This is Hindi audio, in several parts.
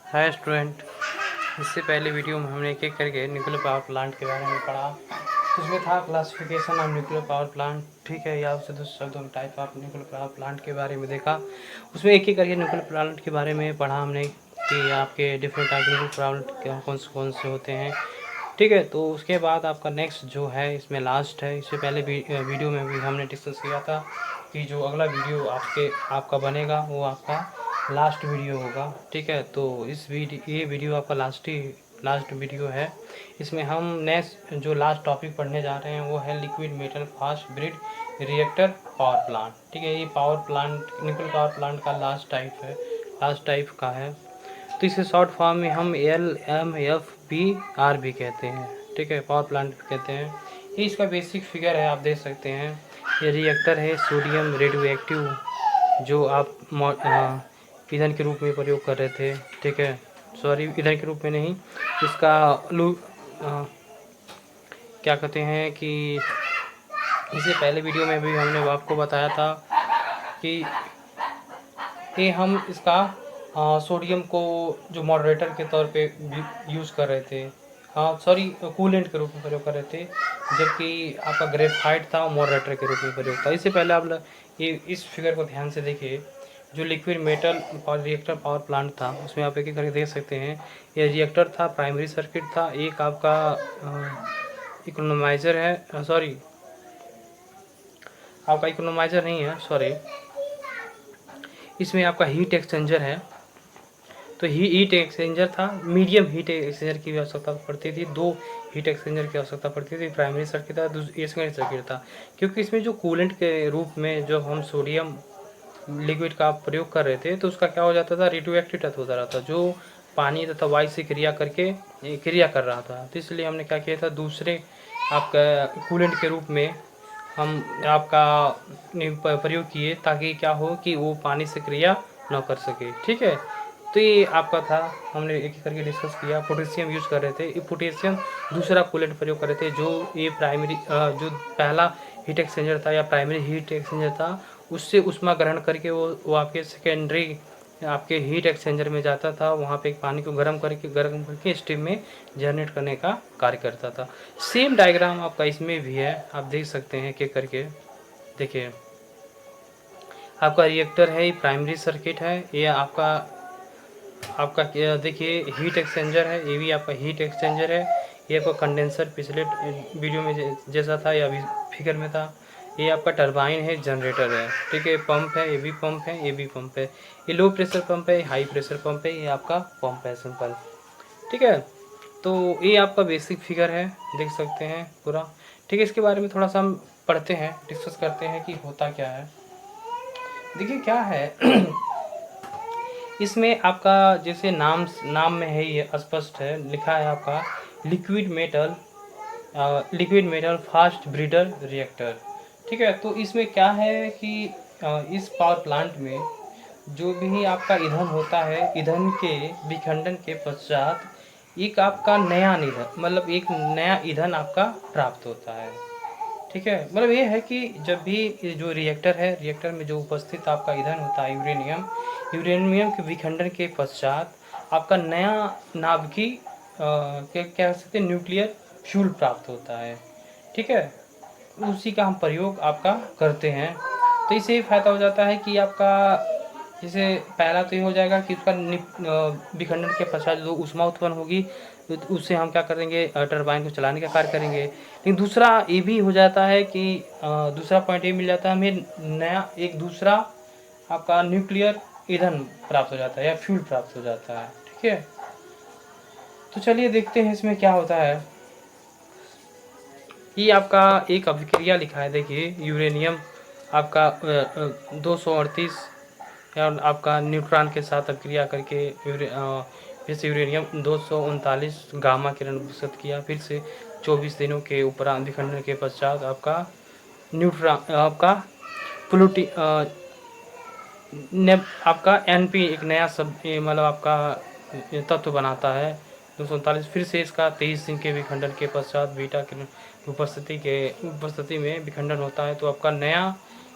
Hi student. इससे पहले वीडियो में हमने एक एक करके न्यूक्लियर पावर प्लांट के बारे में पढ़ा। उसमें था classification of nuclear power plant, ठीक है, या उससे दूसरे शब्दों में type of nuclear power plant के बारे में देखा। उसमें एक एक करके न्यूक्लियर प्लांट के बारे में पढ़ा हमने कि आपके डिफरेंट टाइप न्यूक्लियर प्लांट कौन से होते हैं, ठीक है। तो उसके बाद आपका नेक्स्ट जो है इसमें लास्ट है। इससे पहले वीडियो में भी हमने डिस्कस किया था कि जो अगला वीडियो आपका बनेगा वो आपका लास्ट वीडियो होगा, ठीक है। तो ये वीडियो आपका लास्ट वीडियो है। इसमें हम नेक्स्ट जो लास्ट टॉपिक पढ़ने जा रहे हैं वो है liquid metal fast breed reactor power plant, ठीक है। ये power plant nuclear power plant का लास्ट टाइप का है। तो इसे शॉर्ट फॉर्म में हम LMFPR भी कहते हैं, ठीक है, पावर प्लांट कहते हैं। ये इसका बेसिक फिगर है, आप देख सकते हैं। ये रिएक्टर है सोडियम रेडियो एक्टिव, जो आप ईंधन के रूप में प्रयोग कर रहे थे, ठीक है। सॉरी, ईंधन के रूप में नहीं, इसका क्या कहते हैं कि इससे पहले वीडियो में भी हमने आपको बताया था कि ये हम इसका सोडियम को जो मॉडरेटर के तौर पे यूज़ कर रहे थे, सॉरी, कूलेंट के रूप में प्रयोग कर रहे थे, जबकि आपका ग्रेफाइट था मॉडरेटर के रूप में प्रयोग था। इससे पहले आप ये इस फिगर को ध्यान से देखिए। जो लिक्विड मेटल और रिएक्टर पावर प्लांट था उसमें आप एक एक करके देख सकते हैं। ये रिएक्टर था, प्राइमरी सर्किट था, एक आपका इकोनोमाइज़र है, सॉरी आपका इकोनोमाइज़र नहीं है, सॉरी, इसमें आपका हीट एक्सचेंजर है। तो हीट एक्सचेंजर था, मीडियम हीट एक्सचेंजर की आवश्यकता पड़ती थी, 2 हीट एक्सचेंजर की आवश्यकता पड़ती थी। प्राइमरी सर्किट था, ये सेकेंडरी सर्किट था। क्योंकि इसमें जो कूलेंट के रूप में जो हम सोडियम लिक्विड का प्रयोग कर रहे थे तो उसका क्या हो जाता था, रेडियो एक्टिव तत्व होता रहा था, जो पानी तथा वायु से क्रिया कर रहा था। तो इसलिए हमने क्या किया था, दूसरे आपका कूलेंट के रूप में हम आपका प्रयोग किए, ताकि क्या हो कि वो पानी से क्रिया न कर सके, ठीक है। तो ये आपका था, हमने एक एक करके डिस्कस किया। पोटेशियम यूज़ कर रहे थे, ये पोटेशियम दूसरा कूलेंट प्रयोग कर रहे थे। जो ये जो पहला हीट एक्सचेंजर था या प्राइमरी हीट एक्सचेंजर था, उससे ऊष्मा ग्रहण करके वो आपके सेकेंडरी आपके हीट एक्सचेंजर में जाता था। वहाँ पे पानी को गर्म करके स्टीम में जनरेट करने का कार्य करता था। सेम डायग्राम आपका इसमें भी है, आप देख सकते हैं एक करके। देखिए, आपका रिएक्टर है, ये प्राइमरी सर्किट है, ये आपका देखिए हीट एक्सचेंजर है, ये भी आपका हीट एक्सचेंजर है। ये आपका कंडेंसर पिछले वीडियो में जैसा था या अभी फिगर में था। ये आपका टरबाइन है, जनरेटर है, ठीक है। पंप है, ये भी पंप है, ये भी पंप है। ये लो प्रेशर पंप है, हाई प्रेशर पंप है, ये आपका पंप है सिंपल, ठीक है। तो ये आपका बेसिक फिगर है, देख सकते हैं पूरा, ठीक है। इसके बारे में थोड़ा सा हम पढ़ते हैं, डिस्कस करते हैं कि होता क्या है। देखिए क्या है इसमें आपका जैसे नाम में है, ये स्पष्ट है, लिखा है आपका liquid metal fast breeder reactor, ठीक है। तो इसमें क्या है कि इस पावर प्लांट में जो भी आपका ईंधन होता है, ईंधन के विखंडन के पश्चात एक आपका नया ईंधन, मतलब एक नया ईंधन आपका प्राप्त होता है, ठीक है। मतलब ये है कि जब भी जो रिएक्टर है, रिएक्टर में जो उपस्थित आपका ईंधन होता है यूरेनियम के विखंडन के पश्चात आपका नया नाभिकीय क्या कह सकते हैं, न्यूक्लियर फ्यूल प्राप्त होता है, ठीक है। उसी का हम प्रयोग आपका करते हैं। तो इससे फायदा हो जाता है कि आपका जैसे पहला तो ये हो जाएगा कि उसका विखंडन के पश्चात जो ऊष्मा उत्पन्न होगी, तो उससे हम क्या करेंगे, टरबाइन को चलाने का कार्य करेंगे। लेकिन दूसरा ये भी हो जाता है कि दूसरा पॉइंट ये मिल जाता है हमें, नया एक दूसरा आपका न्यूक्लियर ईंधन प्राप्त हो जाता है या फ्यूल प्राप्त हो जाता है, ठीक है। तो चलिए देखते हैं इसमें क्या होता है। ये आपका एक अभिक्रिया लिखा है, देखिए यूरेनियम आपका 238 आपका न्यूट्रॉन के साथ अभिक्रिया करके फिर से यूरेनियम 239 गामा किरण विकसित किया। फिर से 24 दिनों के उपरांत विखंडन के पश्चात आपका न्यूट्रॉन आपका प्लूटी आपका NP एक नया मतलब आपका तत्व बनाता है 239। फिर से इसका 23 दिन के विखंडन के पश्चात बीटा किरण उपस्थिति में विखंडन होता है, तो आपका नया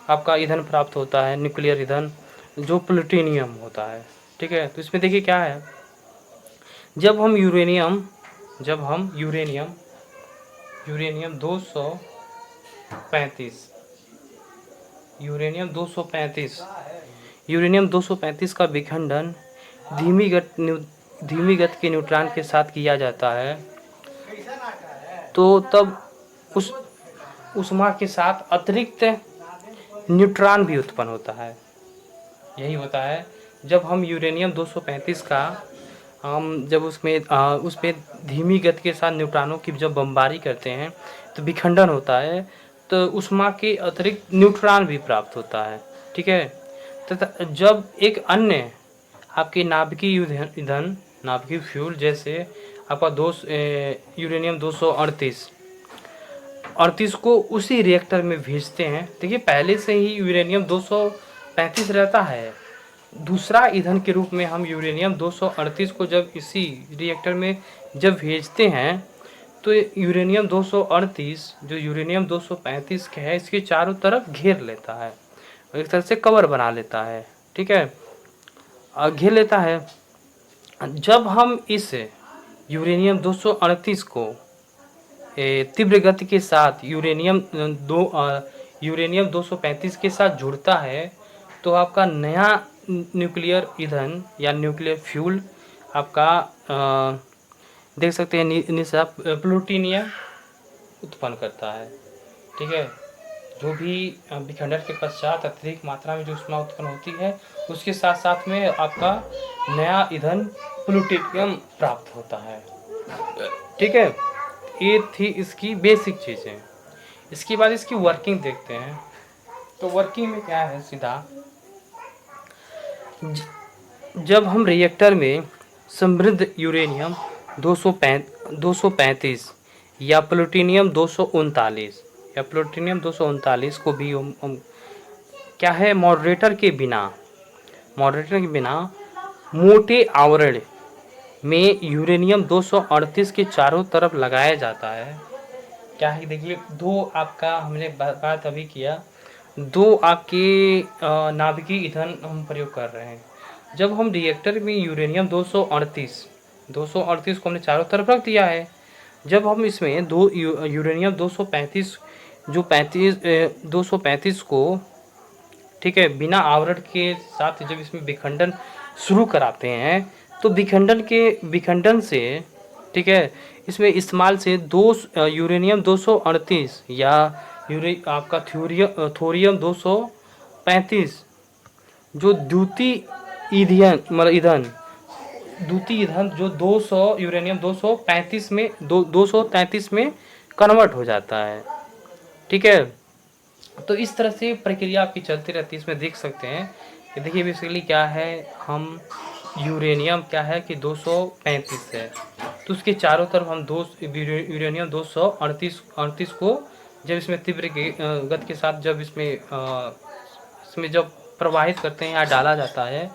आपका ईंधन प्राप्त होता है, न्यूक्लियर ईंधन, जो प्लूटोनियम होता है, ठीक है। तो इसमें देखिए क्या है, जब हम यूरेनियम यूरेनियम 235 यूरेनियम 235 का विखंडन धीमी गति के न्यूट्रॉन के साथ किया जाता है, तो तब उस ऊष्मा के साथ अतिरिक्त न्यूट्रॉन भी उत्पन्न होता है। यही होता है जब हम यूरेनियम 235 का जब उसमें धीमी गति के साथ न्यूट्रॉनों की जब बमबारी करते हैं तो विखंडन होता है, तो ऊष्मा के अतिरिक्त न्यूट्रॉन भी प्राप्त होता है। ठीक है, तथा जब एक अन्य आपके नाभिकीय ईंधन नाभिकीय फ्यूल जैसे आपका यूरेनियम 238 को उसी रिएक्टर में भेजते हैं। देखिए पहले से ही यूरेनियम 235 रहता है, दूसरा ईंधन के रूप में हम यूरेनियम 238 को जब इसी रिएक्टर में जब भेजते हैं तो यूरेनियम 238 जो यूरेनियम 235 के है इसके चारों तरफ घेर लेता है, एक तरह से कवर बना लेता है। ठीक है, घेर लेता है। जब हम इस यूरेनियम 238 को तीव्र गति के साथ यूरेनियम 235 के साथ जुड़ता है तो आपका नया न्यूक्लियर ईंधन या न्यूक्लियर फ्यूल आपका देख सकते हैं निशा प्लूटोनियम उत्पन्न करता है। ठीक है, जो भी विखंडन के पश्चात अत्यधिक मात्रा में जो ऊष्मा उत्पन्न होती है उसके साथ साथ में आपका नया ईंधन प्लूटोनियम प्राप्त होता है। ठीक है, ये थी इसकी बेसिक चीज़ें। इसके बाद इसकी वर्किंग देखते हैं। तो वर्किंग में क्या है, सीधा जब हम रिएक्टर में समृद्ध यूरेनियम 235 या प्लूटोनियम 239 को भी हम क्या है मॉडरेटर के बिना मोटे आवरण में यूरेनियम 238 के चारों तरफ लगाया जाता है। क्या है देखिए, दो आपका हमने बात अभी किया, दो आपके नाभिकीय ईंधन हम प्रयोग कर रहे हैं। जब हम रिएक्टर में यूरेनियम 238 को हमने चारों तरफ रख दिया है, जब हम इसमें यूरेनियम 235 को ठीक है बिना आवरण के साथ जब इसमें विखंडन शुरू कराते हैं तो विखंडन से ठीक है इसमें इस्तेमाल से यूरेनियम 238 या आपका थोरियम 235 जो द्वितीय ईंधन जो 200 यूरेनियम 233 में कन्वर्ट हो जाता है। ठीक है, तो इस तरह से प्रक्रिया आपकी चलती रहती है। इसमें देख सकते हैं कि देखिए बेसिकली क्या है, हम यूरेनियम क्या है कि 235 है, तो उसके चारों तरफ हम यूरेनियम 238 को जब इसमें तीव्र गति के साथ जब इसमें जब प्रवाहित करते हैं या डाला जाता है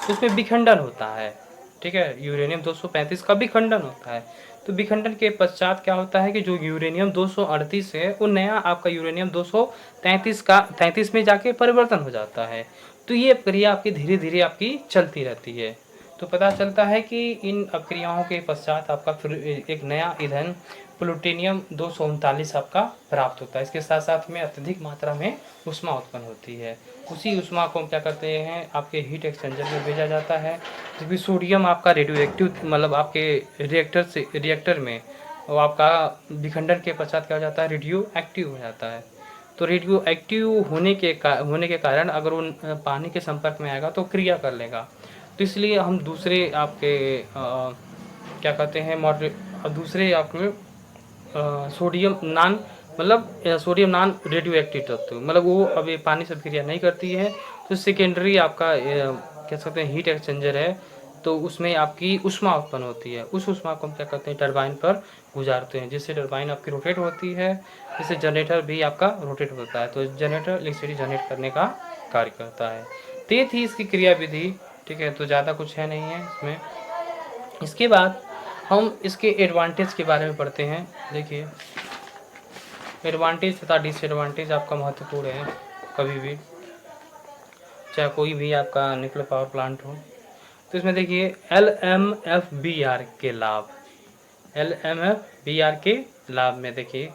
तो उसमें विखंडन होता है। ठीक है, यूरेनियम 235 का विखंडन होता है। तो विखंडन के पश्चात क्या होता है कि जो यूरेनियम 238 है वो नया आपका यूरेनियम 233 में जाके परिवर्तन हो जाता है। तो ये प्रक्रिया आपकी धीरे धीरे आपकी चलती रहती है। तो पता चलता है कि इन प्रक्रियाओं के पश्चात आपका फिर एक नया ईंधन प्लूटोनियम 239 आपका प्राप्त होता है। इसके साथ साथ में अत्यधिक मात्रा में ऊष्मा उत्पन्न होती है। उसी ऊष्मा को हम क्या करते हैं आपके हीट एक्सचेंजर में भेजा जाता है, क्योंकि सोडियम आपका रेडियो एक्टिव मतलब आपके रिएक्टर में वो आपका विखंडन के पश्चात क्या हो जाता है रेडियो एक्टिव हो जाता है। तो रेडियो एक्टिव होने के कारण अगर वो पानी के संपर्क में आएगा तो क्रिया कर लेगा। तो इसलिए हम दूसरे आपके क्या कहते हैं दूसरे आपके सोडियम नॉन रेडियो एक्टिव तत्व मतलब वो अब ये पानी से क्रिया नहीं करती है। तो सेकेंडरी आपका कह सकते हैं हीट एक्सचेंजर है, तो उसमें आपकी ऊष्मा उत्पन्न होती है। उस ऊष्मा को हम क्या करते हैं टरबाइन पर गुजारते हैं, जिससे टरबाइन आपकी रोटेट होती है, जिससे जनरेटर भी आपका रोटेट होता है। तो जनरेटर इलेक्ट्रिसिटी जनरेट करने का कार्य करता है। तो ये थी इसकी क्रियाविधि। ठीक है, तो ज़्यादा कुछ है नहीं है इसमें। इसके बाद हम इसके एडवांटेज के बारे में पढ़ते हैं। देखिए एडवांटेज तथा डिसएडवांटेज आपका महत्वपूर्ण है कभी भी, चाहे कोई भी आपका न्यूक्लियर पावर प्लांट हो। तो इसमें देखिए LMFBR के लाभ, LMFBR के लाभ में देखिए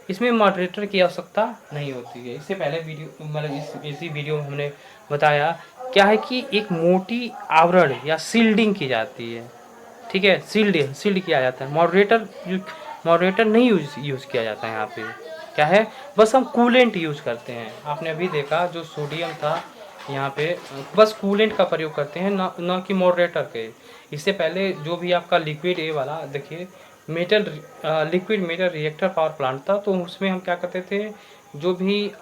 इसमें मॉडरेटर की आवश्यकता नहीं होती है। इससे पहले वीडियो मतलब इसी वीडियो में हमने बताया क्या है कि एक मोटी आवरण या सील्डिंग की जाती है, ठीक है, सील्ड किया जाता है। मॉडरेटर नहीं यूज़ किया जाता है यहाँ पे, क्या है, बस हम कूलेंट यूज़ करते हैं। आपने अभी देखा जो सोडियम था यहाँ पे बस कूलेंट का प्रयोग करते हैं, ना कि मॉडरेटर के। इससे पहले जो भी आपका लिक्विड ए वाला देखिए liquid metal reactor power plant था, तो उसमें हम क्या करते थे, जो भी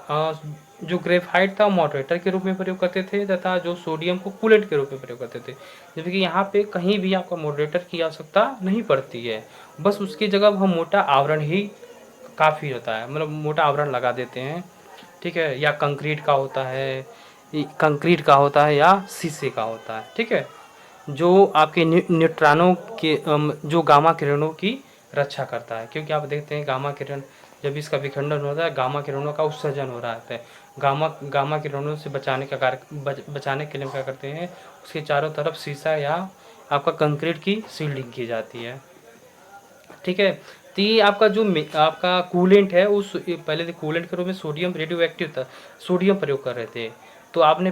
जो ग्रेफाइट था मॉडरेटर के रूप में प्रयोग करते थे तथा जो सोडियम को कूलेंट के रूप में प्रयोग करते थे। जबकि यहाँ पे कहीं भी आपको मॉडरेटर की आवश्यकता नहीं पड़ती है, बस उसकी जगह हम मोटा आवरण ही काफ़ी होता है, मतलब मोटा आवरण लगा देते हैं, ठीक है, या कंक्रीट का होता है या शीशे का होता है, ठीक है, जो आपके न्यूट्रॉनों के जो गामा किरणों की रक्षा करता है। क्योंकि आप देखते हैं गामा किरण जब इसका विखंडन होता है गामा किरणों का उत्सर्जन हो रहा है, गामा किरणों से बचाने के लिए हम क्या करते हैं, उसके चारों तरफ शीशा या आपका कंक्रीट की सील्डिंग की जाती है, ठीक है। तो ये आपका जो आपका कूलेंट है उस पहले कूलेंट के रूप में सोडियम रेडियो एक्टिव था, सोडियम प्रयोग कर रहे थे। तो आपने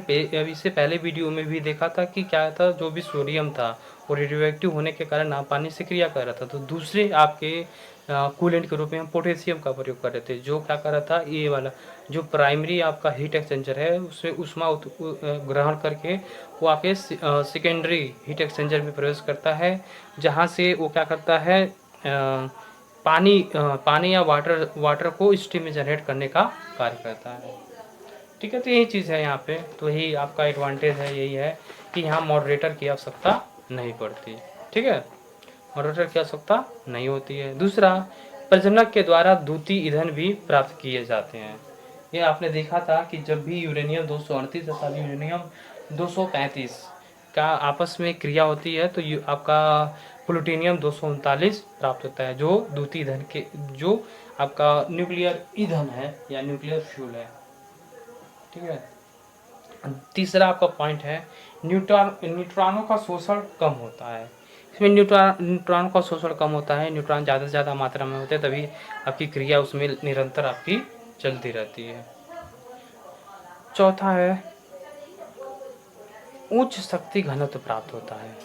इससे पहले वीडियो में भी देखा था कि क्या था, जो भी सोडियम था वो रेडियो एक्टिव होने के कारण पानी से क्रिया कर रहा था। तो दूसरे आपके कूलेंट के रूप में हम पोटेशियम का प्रयोग कर रहे थे, जो क्या कर रहा था, ये वाला जो प्राइमरी आपका हीट एक्सचेंजर है उसमें उष्मा ग्रहण करके वो आपके सेकेंडरी हीट एक्सचेंजर में प्रवेश करता है, जहाँ से वो क्या करता है, पानी या वाटर को स्टीम में जनरेट करने का कार्य करता है, ठीक है। तो यही चीज़ है यहाँ पे, तो यही आपका एडवांटेज है, यही है कि यहाँ मॉडरेटर की आवश्यकता नहीं पड़ती, ठीक है, मॉडरेटर की आवश्यकता नहीं होती है। दूसरा, प्रजनक के द्वारा द्वितीय ईंधन भी प्राप्त किए जाते हैं। ये आपने देखा था कि जब भी यूरेनियम 238 तथा यूरेनियम 235 का आपस में क्रिया होती है तो आपका प्लूटोनियम 239 प्राप्त होता है, जो द्वितीय ईंधन के जो आपका न्यूक्लियर ईंधन है या न्यूक्लियर फ्यूल है, ठीक है। तीसरा आपका पॉइंट है न्यूट्रॉनों का शोषण कम होता है। इसमें न्यूट्रॉन का शोषण कम होता है, न्यूट्रॉन ज़्यादा से ज़्यादा मात्रा में होते हैं, तभी आपकी क्रिया उसमें निरंतर आपकी चलती रहती है। चौथा है उच्च शक्ति घनत्व प्राप्त होता है,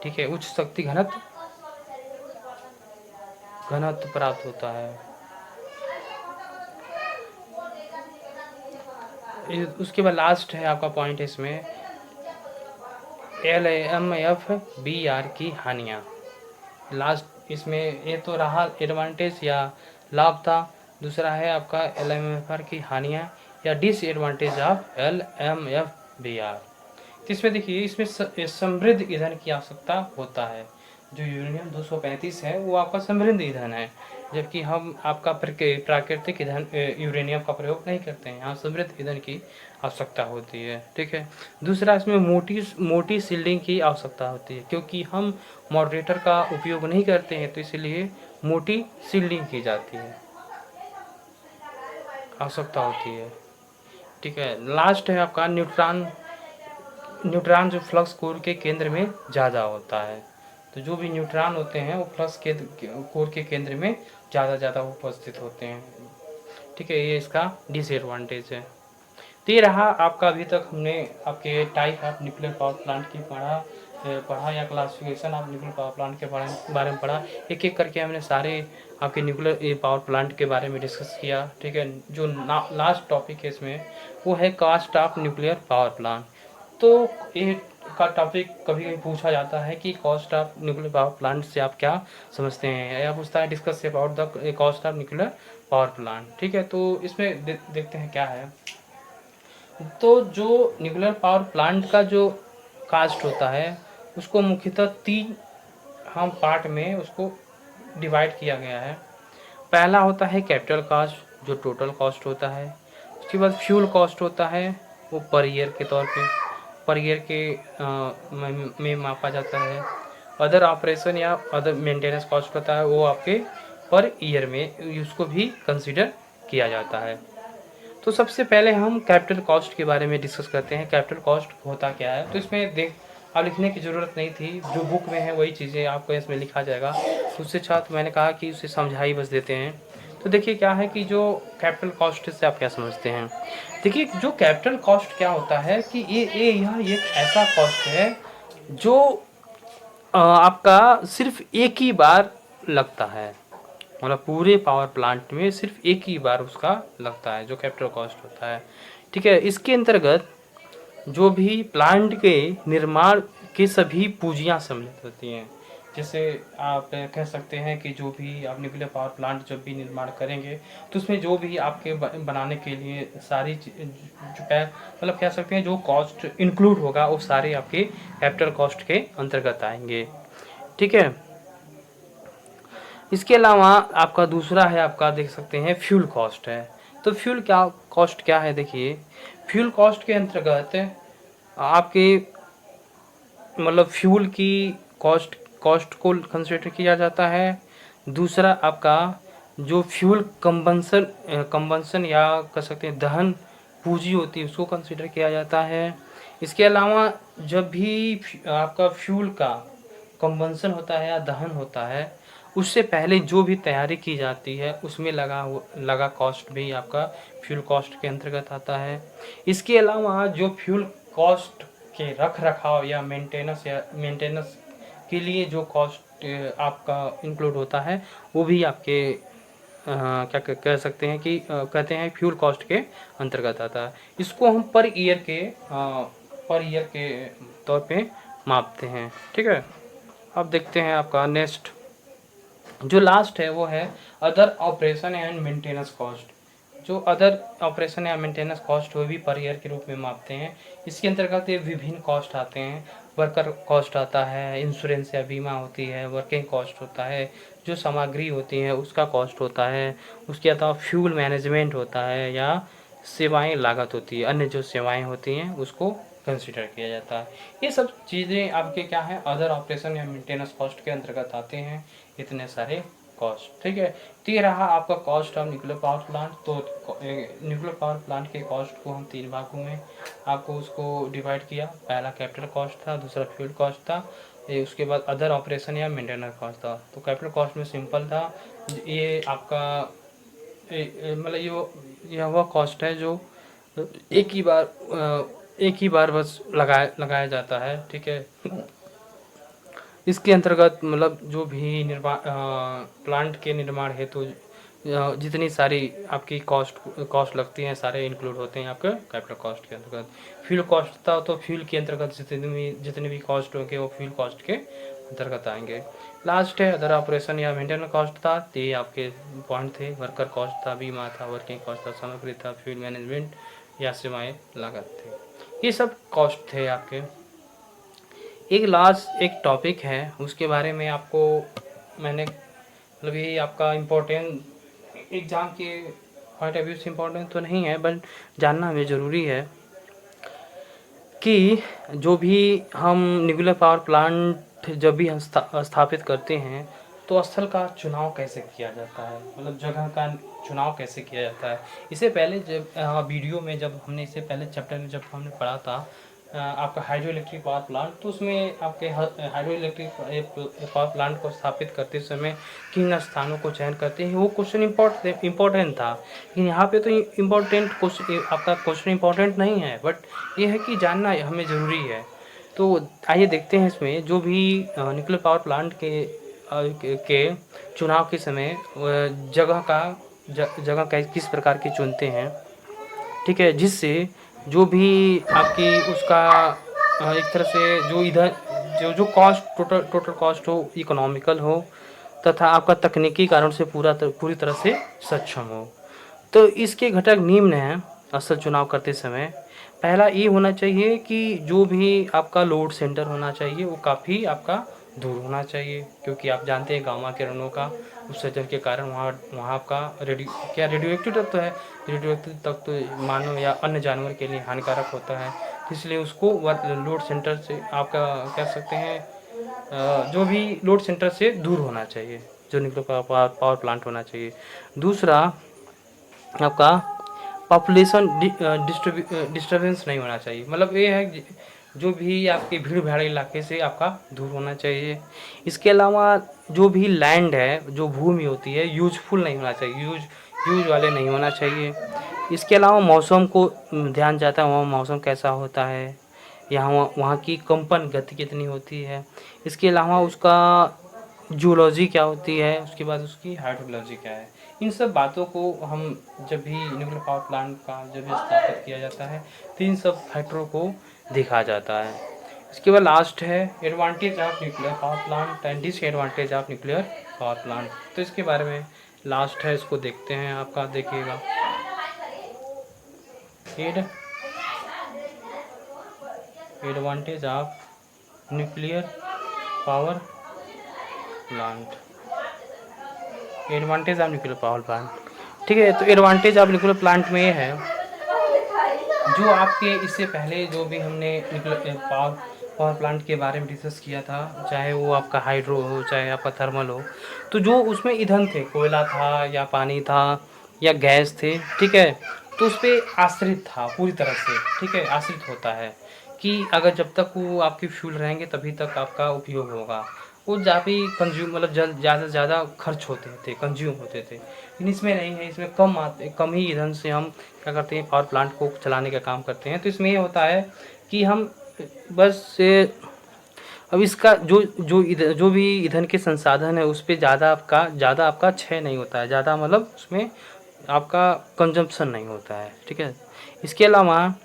ठीक है, उच्च शक्ति घनत्व प्राप्त होता है। उसके बाद लास्ट है आपका पॉइंट है इसमें LMFBR की हानियाँ। लास्ट इसमें ये तो रहा एडवांटेज या लाभ था, दूसरा है आपका LMFBR की हानियाँ या डिसएडवांटेज ऑफ LMFBR। तो इसमें देखिए इसमें समृद्ध ईंधन की आवश्यकता होता है। जो यूरेनियम 235 है वो आपका समृद्ध ईंधन है, जबकि हम आपका प्राकृतिक ईंधन यूरेनियम का प्रयोग नहीं करते हैं, यहाँ समृद्ध ईंधन की आवश्यकता होती है, ठीक है। दूसरा, इसमें मोटी सील्डिंग की आवश्यकता होती है, क्योंकि हम मॉडरेटर का उपयोग नहीं करते हैं, तो इसलिए मोटी सील्डिंग की जाती है, आवश्यकता होती है, ठीक है। लास्ट है आपका न्यूट्रॉन जो फ्लक्स कोर के केंद्र में ज़्यादा होता है। तो जो भी न्यूट्रॉन होते हैं वो फ्लक्स के कोर के केंद्र में ज़्यादा उपस्थित होते हैं, ठीक है, ये इसका डिसएडवांटेज है। तो ये रहा आपका, अभी तक हमने आपके type of nuclear power plant की पढ़ा या classification of nuclear power plant के बारे में पढ़ा। एक एक करके हमने सारे आपके न्यूक्लियर पावर प्लांट के बारे में डिस्कस किया, ठीक है। जो लास्ट टॉपिक है इसमें वो है cost of nuclear power plant. तो ये का टॉपिक कभी कभी पूछा जाता है कि cost of nuclear power plant से आप क्या समझते हैं, या पूछता है discuss about the cost of nuclear power plant, ठीक है। तो इसमें देखते हैं क्या है। तो जो न्यूक्लियर पावर प्लांट का जो कास्ट होता है उसको मुख्यतः 3 हम पार्ट में उसको डिवाइड किया गया है। पहला होता है कैपिटल कॉस्ट, जो टोटल कॉस्ट होता है। उसके बाद फ्यूल कॉस्ट होता है, वो पर ईयर के तौर पे पर ईयर के में मापा जाता है। अदर ऑपरेशन या अदर मेंटेनेंस कॉस्ट होता है, वो आपके पर ईयर में उसको भी कंसिडर किया जाता है। तो सबसे पहले हम कैपिटल कॉस्ट के बारे में डिस्कस करते हैं। कैपिटल कॉस्ट होता क्या है, तो इसमें अब लिखने की ज़रूरत नहीं थी, जो बुक में है वही चीज़ें आपको इसमें लिखा जाएगा। तो उससे अच्छा तो मैंने कहा कि उसे समझा ही बस देते हैं। तो देखिए क्या है कि जो कैपिटल कॉस्ट से आप क्या समझते हैं? देखिए जो कैपिटल कॉस्ट क्या होता है कि यह एक ऐसा कॉस्ट है जो आपका सिर्फ एक ही बार लगता है, मतलब पूरे पावर प्लांट में सिर्फ एक ही बार उसका लगता है, जो कैपिटल कॉस्ट होता है। ठीक है, इसके अंतर्गत जो भी प्लांट के निर्माण की सभी पूंजियाँ सम्मिलित होती हैं। जैसे आप कह सकते हैं कि जो भी आप न्यूक्लियर पावर प्लांट जब भी निर्माण करेंगे तो उसमें जो भी आपके बनाने के लिए सारी मतलब कह सकते हैं जो कॉस्ट इंक्लूड होगा वो सारे आपके कैपिटल कॉस्ट के अंतर्गत आएंगे। ठीक है, इसके अलावा आपका दूसरा है, आपका देख सकते हैं फ्यूल कॉस्ट है। तो फ्यूल कॉस्ट क्या है? देखिए फ्यूल कॉस्ट के अंतर्गत आपके मतलब फ्यूल की कॉस्ट को कंसिडर किया जाता है। दूसरा आपका जो फ्यूल कंबंसन या कह सकते हैं दहन पूंजी होती है उसको कंसिडर किया जाता है। इसके अलावा जब भी आपका फ्यूल का कंबंसन होता है या दहन होता है उससे पहले जो भी तैयारी की जाती है उसमें लगा कॉस्ट भी आपका फ्यूल कॉस्ट के अंतर्गत आता है। इसके अलावा जो फ्यूल कॉस्ट के रख रखाव या मेंटेनेंस के लिए जो कॉस्ट आपका इंक्लूड होता है वो भी आपके क्या कह सकते हैं कि कहते हैं फ्यूल कॉस्ट के अंतर्गत आता है। इसको हम पर ईयर के तौर पे मापते हैं। ठीक है, अब देखते हैं आपका नेक्स्ट जो लास्ट है वो है other operation and maintenance cost. जो अदर ऑपरेशन या मेंटेनेंस कॉस्ट वो भी पर ईयर के रूप में मापते हैं। इसके अंतर्गत ये विभिन्न कॉस्ट आते हैं। वर्कर कॉस्ट आता है, इंश्योरेंस या बीमा होती है, वर्किंग कॉस्ट होता है, जो सामग्री होती है उसका कॉस्ट होता है, उसके अलावा फ्यूल मैनेजमेंट होता है या सेवाएं लागत होती है, अन्य जो सेवाएं होती हैं उसको कंसिडर किया जाता है। ये सब चीज़ें आपके क्या है अदर ऑपरेशन या मेंटेनेंस कॉस्ट के अंतर्गत आते हैं, इतने सारे कॉस्ट। ठीक है, तो ये रहा आपका cost of nuclear power plant. तो न्यूक्लियर पावर प्लांट के कॉस्ट को हम 3 भागों में आपको उसको डिवाइड किया। पहला कैपिटल कॉस्ट था, दूसरा फ्यूल कॉस्ट था, उसके बाद अदर ऑपरेशन या मेंटेनेंस कॉस्ट था। तो कैपिटल कॉस्ट में सिंपल था, ये आपका मतलब यह वह कॉस्ट है जो एक ही बार बस लगाया जाता है। ठीक है, इसके अंतर्गत मतलब जो भी प्लांट के निर्माण हेतु जितनी सारी आपकी कॉस्ट लगती हैं सारे इंक्लूड होते हैं आपके कैपिटल कॉस्ट के अंतर्गत। फ्यूल कॉस्ट था तो फ्यूल के अंतर्गत जितने भी कॉस्ट होंगे वो फ्यूल कॉस्ट के अंतर्गत आएंगे। लास्ट है अदर ऑपरेशन या मेंटेनेंस कॉस्ट था, तो ये आपके पॉइंट थे। वर्कर कॉस्ट था, बीमा था, वर्किंग कॉस्ट था, सामग्री था, फ्यूल मैनेजमेंट या सेवाएं लागत थे, ये सब कॉस्ट थे आपके। एक लास्ट एक टॉपिक है उसके बारे में आपको मैंने मतलब ये आपका इम्पोर्टेंट एग्ज़ाम के पॉइंट ऑफ व्यू से इम्पोर्टेंट तो नहीं है बट जानना हमें ज़रूरी है कि जो भी हम न्यूक्लियर पावर प्लांट जब भी हम स्थापित करते हैं तो स्थल का चुनाव कैसे किया जाता है, मतलब जगह का चुनाव कैसे किया जाता है। इससे पहले जब वीडियो में जब हमने इससे पहले चैप्टर में जब हमने पढ़ा था आपका हाइड्रो इलेक्ट्रिक पावर प्लांट, तो उसमें आपके हाइड्रो इलेक्ट्रिक पावर प्लांट को स्थापित करते समय किन स्थानों को चयन करते हैं वो क्वेश्चन इम्पोर्टेंट था। लेकिन यहाँ पे तो इम्पोर्टेंट क्वेश्चन आपका क्वेश्चन इम्पोर्टेंट नहीं है, बट ये है कि जानना हमें ज़रूरी है। तो आइए देखते हैं इसमें जो भी न्यूक्लियर पावर प्लांट के चुनाव के समय जगह किस प्रकार की चुनते हैं। ठीक है, जिससे जो भी आपकी उसका एक तरह से जो इधर जो कॉस्ट टोटल कॉस्ट हो इकोनॉमिकल हो तथा आपका तकनीकी कारण से पूरी तरह से सक्षम हो। तो इसके घटक निम्न हैं असल चुनाव करते समय। पहला ये होना चाहिए कि जो भी आपका लोड सेंटर होना चाहिए वो काफ़ी आपका दूर होना चाहिए, क्योंकि आप जानते हैं गामा किरणों का उत्सर्जन के कारण वहाँ आपका रेडियो एक्टिव तत्व है, रेडियो एक्टिव तत्व मानव या अन्य जानवर के लिए हानिकारक होता है। इसलिए उसको लोड सेंटर से आपका कह सकते हैं जो भी लोड सेंटर से दूर होना चाहिए, जो न्यूक्लियर पावर प्लांट होना चाहिए। दूसरा आपका पॉपुलेशन डिस्टर्बेंस नहीं होना चाहिए, मतलब ये है जो भी आपके भीड़ भाड़ इलाके से आपका दूर होना चाहिए। इसके अलावा जो भी लैंड है, जो भूमि होती है, यूजफुल नहीं होना चाहिए, यूज वाले नहीं होना चाहिए। इसके अलावा मौसम को ध्यान जाता है, वहाँ मौसम कैसा होता है, यहाँ वहाँ की कंपन गति कितनी होती है। इसके अलावा उसका जूलॉजी क्या होती है, उसके बाद उसकी हाइड्रोलॉजी क्या है। इन सब बातों को हम जब भी न्यूक्लियर पावर प्लांट का जब भी स्थापित किया जाता है तो इन सब फैक्टरों को देखा जाता है। इसके बाद लास्ट है advantage of nuclear power plant and disadvantage of nuclear power plant. तो इसके बारे में लास्ट है, इसको देखते हैं। आपका देखिएगा advantage of nuclear power plant, advantage of nuclear power plant. ठीक है, तो एडवांटेज ऑफ न्यूक्लियर प्लांट में ये है, जो आपके इससे पहले जो भी हमने न्यूक्लियर पावर प्लांट के बारे में डिस्कस किया था, चाहे वो आपका हाइड्रो हो चाहे आपका थर्मल हो, तो जो उसमें ईंधन थे, कोयला था या पानी था या गैस थे, ठीक है, तो उस पर आश्रित था पूरी तरह से। ठीक है, आश्रित होता है कि अगर जब तक वो आपके फ्यूल रहेंगे तभी तक आपका उपयोग होगा। वो जहाँ भी कंज्यूम मतलब ज़्यादा से ज़्यादा खर्च होते थे, कंज्यूम होते थे। लेकिन इसमें नहीं है, इसमें कम ही ईंधन से हम क्या करते हैं, पावर प्लांट को चलाने का काम करते हैं। तो इसमें ये होता है कि हम बस अब इसका जो भी ईंधन के संसाधन है उस पर ज़्यादा आपका क्षय नहीं होता है, ज़्यादा मतलब उसमें आपका कंजम्पशन नहीं होता है। ठीक है, इसके अलावा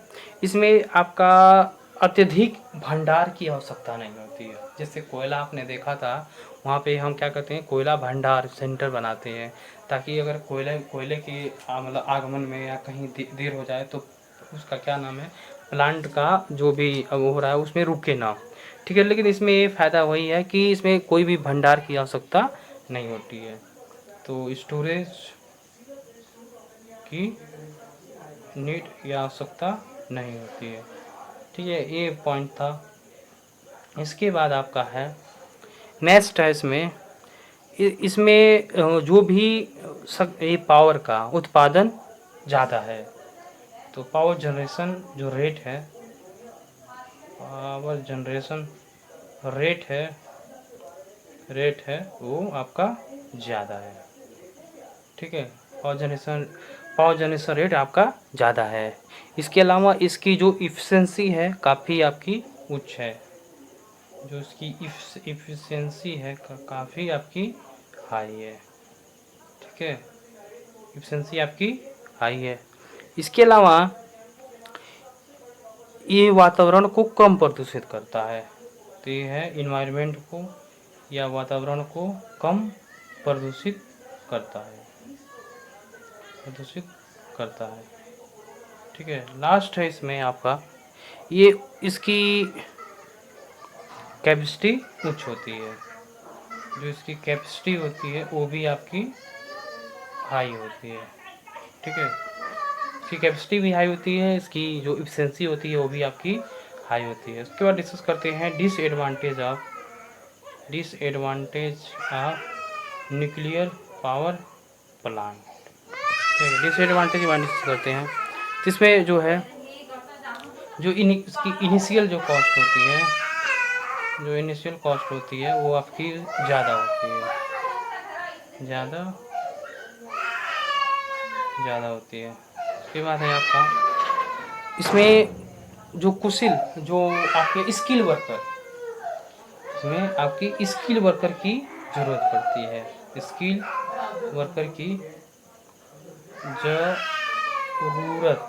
इसमें आपका अत्यधिक भंडार की आवश्यकता नहीं होती है। जैसे कोयला आपने देखा था, वहाँ पे हम क्या करते हैं, कोयला भंडार सेंटर बनाते हैं, ताकि अगर कोयले के मतलब आगमन में या कहीं देर हो जाए तो उसका क्या नाम है, प्लांट का जो भी अब हो रहा है उसमें रुके ना। ठीक है, लेकिन इसमें ये फ़ायदा वही है कि इसमें कोई भी भंडार की आवश्यकता नहीं होती है, तो स्टोरेज की नीड या आवश्यकता नहीं होती है। ठीक है, ये पॉइंट था। इसके बाद आपका है नेक्स्ट है, इसमें जो भी ये पावर का उत्पादन ज़्यादा है, तो पावर जनरेशन जो रेट है, पावर जनरेशन रेट है वो आपका ज़्यादा है। ठीक है, पावर जनरेशन रेट आपका ज़्यादा है। इसके अलावा इसकी जो इफ़िशेंसी है काफ़ी आपकी उच्च है, जो इसकी इफ़िशेंसी है काफ़ी आपकी हाई है। ठीक है, इफ़िशेंसी आपकी हाई है। इसके अलावा ये वातावरण को कम प्रदूषित करता है, तो ये है इन्वायरमेंट को या वातावरण को कम प्रदूषित करता है, ठीक है, लास्ट है इसमें आपका ये इसकी कैपेसिटी उच्च होती है, जो इसकी कैपेसिटी होती है वो भी आपकी हाई होती है। ठीक है, इसकी कैपेसिटी भी हाई होती है, इसकी जो एफिशिएंसी होती है वो भी आपकी हाई होती है। उसके बाद डिस्कस करते हैं disadvantage of nuclear power plant. ठीक है, डिसएडवांटेज डिस्कस करते हैं। तो इसमें जो है जो इसकी इनिशियल जो कॉस्ट होती है वो आपकी ज़्यादा होती है, ज़्यादा होती है। उसके बाद है आपका इसमें जो कुशल जो आपके स्किल वर्कर, इसमें आपकी स्किल वर्कर की ज़रूरत पड़ती है, स्किल वर्कर की ज़रूरत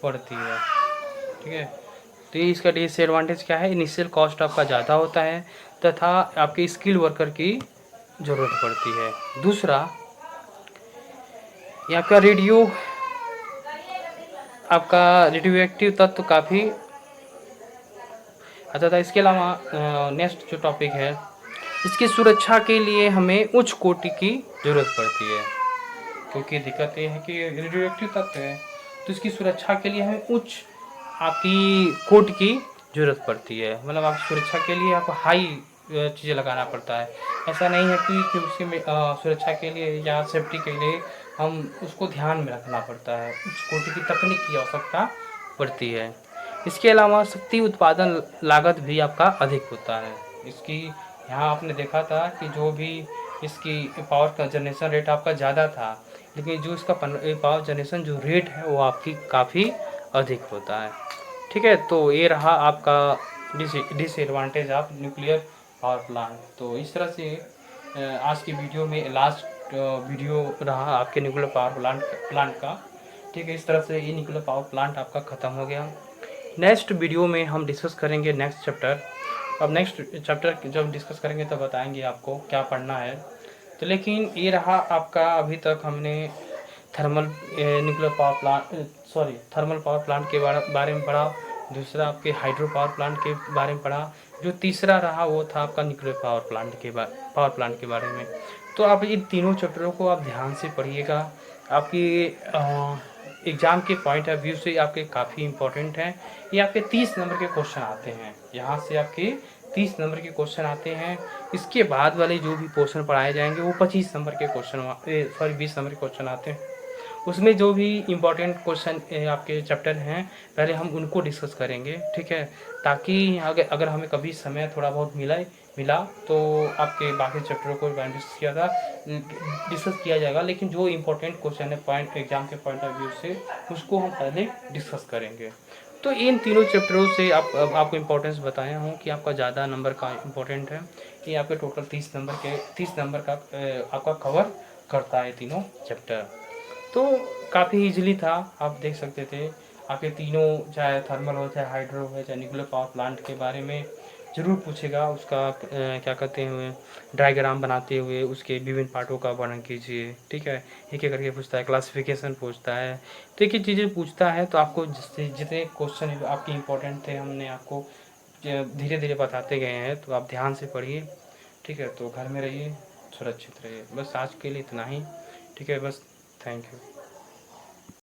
पड़ती है। ठीक है, तो ये इसका डिसएडवांटेज क्या है, इनिशियल कॉस्ट आपका ज़्यादा होता है तथा आपके स्किल वर्कर की ज़रूरत पड़ती है। दूसरा, ये आपका रेडियो एक्टिव तत्व काफ़ी अच्छा था। इसके अलावा नेक्स्ट जो टॉपिक है, इसकी सुरक्षा के लिए हमें उच्च कोटि की ज़रूरत पड़ती है, क्योंकि दिक्कत ये है कि रेडियो एक्टिव तत्व है, तो इसकी सुरक्षा के लिए हमें उच्च आपकी कोटि की ज़रूरत पड़ती है। मतलब आप सुरक्षा के लिए आपको हाई चीज़ें लगाना पड़ता है। ऐसा नहीं है कि उसकी सुरक्षा के लिए या सेफ्टी के लिए हम उसको ध्यान में रखना पड़ता है, उच्च कोटि की तकनीक की आवश्यकता पड़ती है। इसके अलावा शक्ति उत्पादन लागत भी आपका अधिक होता है। इसकी यहाँ आपने देखा था कि जो भी इसकी पावर का जनरेशन रेट आपका ज़्यादा था, लेकिन जो इसका पावर जनरेशन जो रेट है वो आपकी काफ़ी अधिक होता है। ठीक है, तो ये रहा आपका disadvantage of nuclear power plant. तो इस तरह से आज की वीडियो में लास्ट वीडियो रहा आपके न्यूक्लियर पावर प्लांट का। ठीक है, इस तरह से ये न्यूक्लियर पावर प्लांट आपका ख़त्म हो गया। नेक्स्ट वीडियो में हम डिस्कस करेंगे नेक्स्ट चैप्टर। अब नेक्स्ट चैप्टर जब डिस्कस करेंगे तब बताएंगे आपको क्या पढ़ना है। तो लेकिन ये रहा आपका, अभी तक हमने थर्मल थर्मल पावर प्लांट के बारे में पढ़ा। दूसरा आपके हाइड्रो पावर प्लांट के बारे में पढ़ा। जो तीसरा रहा वो था आपका न्यूक्लियर पावर प्लांट के बारे में। तो आप इन तीनों चैप्टरों को आप ध्यान से पढ़िएगा। आपकी एग्ज़ाम के पॉइंट ऑफ व्यू से आपके काफ़ी इंपॉर्टेंट हैं। ये आपके 30 नंबर के क्वेश्चन आते हैं, यहाँ से आपके 30 नंबर के क्वेश्चन आते हैं। इसके बाद वाले जो भी क्वेश्चन पढ़ाए जाएंगे वो 25 नंबर के क्वेश्चन 20 नंबर के क्वेश्चन आते हैं। उसमें जो भी इम्पोर्टेंट क्वेश्चन आपके चैप्टर हैं पहले हम उनको डिस्कस करेंगे। ठीक है, ताकि अगर हमें कभी समय थोड़ा बहुत मिला तो आपके बाकी चैप्टरों को डिस्कस किया जाएगा। लेकिन जो इम्पोर्टेंट क्वेश्चन है पॉइंट एग्जाम के पॉइंट ऑफ व्यू से उसको हम पहले डिस्कस करेंगे। तो इन तीनों चैप्टरों से आपको इम्पोर्टेंस बताया हूँ कि आपका ज़्यादा नंबर का इम्पोर्टेंट है। ये आपके टोटल 30 नंबर का आपका कवर करता है तीनों चैप्टर। तो काफ़ी इजीली था, आप देख सकते थे। आपके तीनों चाहे थर्मल हो, चाहे हाइड्रो हो, चाहे न्यूक्लियर पावर प्लांट के बारे में ज़रूर पूछेगा। उसका क्या कहते हैं डायग्राम बनाते हुए उसके विभिन्न पार्टों का वर्णन कीजिए। ठीक है, एक एक करके पूछता है, क्लासिफिकेशन पूछता है, तो एक एक चीज़ें पूछता है। तो आपको जितने क्वेश्चन आपके इम्पोर्टेंट थे हमने आपको धीरे धीरे बताते गए हैं, तो आप ध्यान से पढ़िए। ठीक है, तो घर में रहिए, सुरक्षित रहिए। बस आज के लिए इतना ही। ठीक है, बस थैंक यू।